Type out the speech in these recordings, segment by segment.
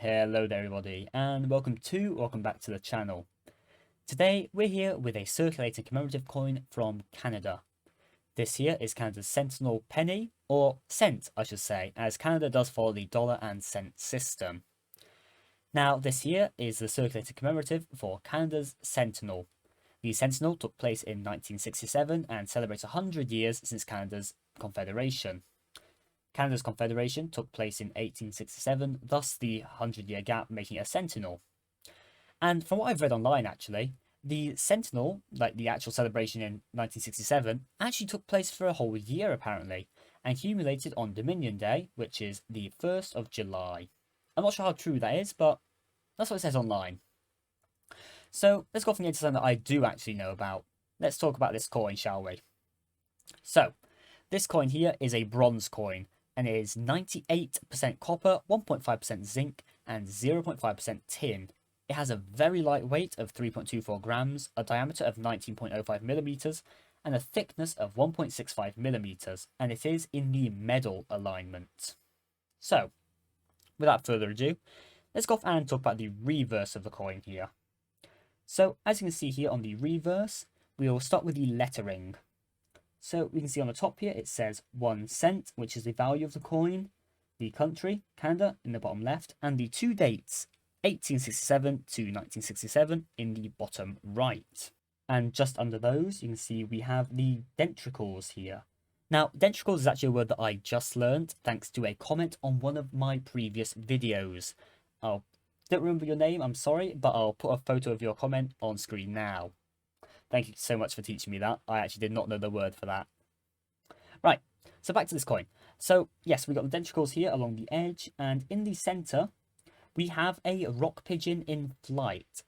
Hello there everybody and welcome back to the channel. Today we're here with a circulating commemorative coin from Canada. This here is Canada's Centennial penny, or cent I should say, as Canada does follow the dollar and cent system. Now this here is the circulating commemorative for Canada's Centennial. The Centennial took place in 1967 and celebrates 100 years since Canada's Confederation. Canada's Confederation took place in 1867, thus the 100-year gap making a centennial. And from what I've read online actually, the centennial, like the actual celebration in 1967, actually took place for a whole year apparently, and accumulated on Dominion Day, which is the 1st of July. I'm not sure how true that is, but that's what it says online. So let's go from here to something that I do actually know about. Let's talk about this coin, shall we? So, this coin here is a bronze coin, and it is 98% copper, 1.5% zinc, and 0.5% tin. It has a very light weight of 3.24 grams, a diameter of 19.05 millimeters, and a thickness of 1.65 millimeters, and it is in the medal alignment. So, without further ado, let's go off and talk about the reverse of the coin here. So, as you can see here on the reverse, we will start with the lettering. So we can see on the top here it says 1 cent, which is the value of the coin, the country, Canada, in the bottom left, and the two dates, 1867 to 1967, in the bottom right. And just under those, you can see we have the dentricles here. Now, dentricles is actually a word that I just learned thanks to a comment on one of my previous videos. I don't remember your name, I'm sorry, but I'll put a photo of your comment on screen now. Thank you so much for teaching me that. I actually did not know the word for that. Right, so back to this coin. So, yes, we've got the dentricles here along the edge, and in the centre, we have a rock pigeon in flight.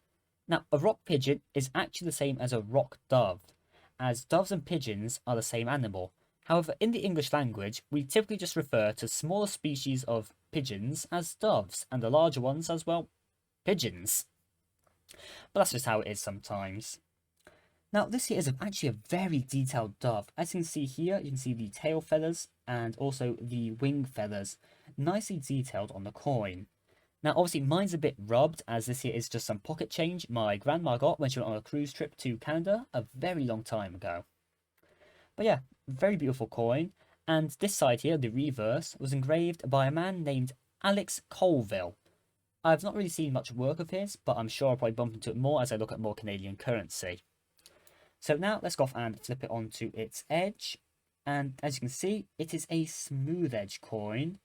Now, a rock pigeon is actually the same as a rock dove, as doves and pigeons are the same animal. However, in the English language, we typically just refer to smaller species of pigeons as doves, and the larger ones as, well, pigeons. But that's just how it is sometimes. Now, this here is actually a very detailed dove. As you can see here, you can see the tail feathers and also the wing feathers nicely detailed on the coin. Now, obviously, mine's a bit rubbed, as this here is just some pocket change my grandma got when she went on a cruise trip to Canada a very long time ago. But yeah, very beautiful coin. And this side here, the reverse, was engraved by a man named Alex Colville. I've not really seen much work of his, but I'm sure I'll probably bump into it more as I look at more Canadian currency. So now let's go off and flip it onto its edge, and as you can see, it is a smooth edge coin,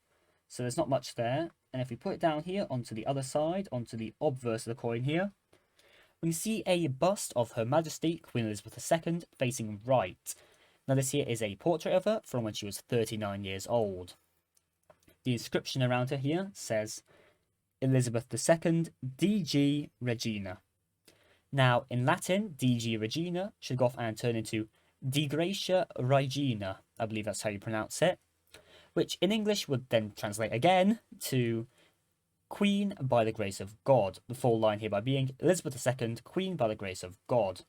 so there's not much there. And if we put it down here onto the other side, onto the obverse of the coin here, we can see a bust of Her Majesty Queen Elizabeth II facing right. Now this here is a portrait of her from when she was 39 years old. The inscription around her here says Elizabeth II DG Regina. Now, in Latin, DG Regina should go off and turn into De Gratia Regina, I believe that's how you pronounce it, which in English would then translate again to Queen by the Grace of God, the full line hereby being Elizabeth II, Queen by the Grace of God.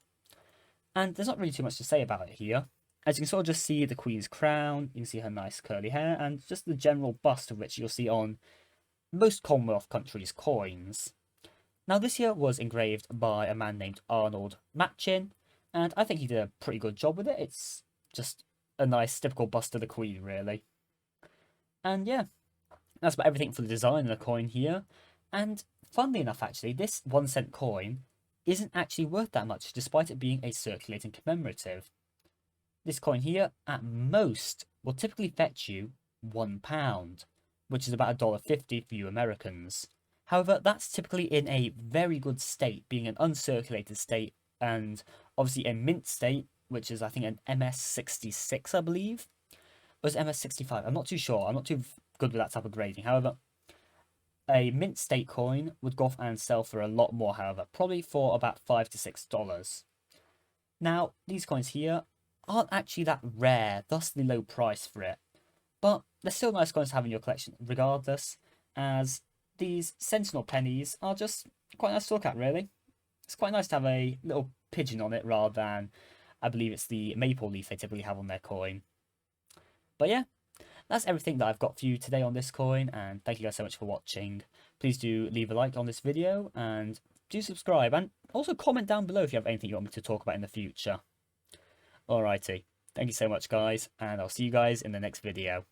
And there's not really too much to say about it here, as you can sort of just see the Queen's crown, you can see her nice curly hair, and just the general bust of which you'll see on most Commonwealth countries' coins. Now this here was engraved by a man named Arnold Matchin, and I think he did a pretty good job with it. It's just a nice typical bust of the Queen, really. And yeah, that's about everything for the design of the coin here. And funnily enough, actually, this 1 cent coin isn't actually worth that much, despite it being a circulating commemorative. This coin here, at most, will typically fetch you £1, which is about $1.50 for you Americans. However, that's typically in a very good state, being an uncirculated state, and obviously a mint state, which is I think an MS66, I believe. Or is it MS65? I'm not too sure. I'm not too good with that type of grading. However, a mint state coin would go off and sell for a lot more, however, probably for about $5 to $6. Now, these coins here aren't actually that rare, thus the low price for it. But they're still nice coins to have in your collection regardless, as these Centennial pennies are just quite nice to look at, really. It's quite nice to have a little pigeon on it rather than, I believe it's the maple leaf they typically have on their coin. But yeah, that's everything that I've got for you today on this coin, and thank you guys so much for watching. Please do leave a like on this video, and do subscribe, and also comment down below if you have anything you want me to talk about in the future. Alrighty, thank you so much guys, and I'll see you guys in the next video.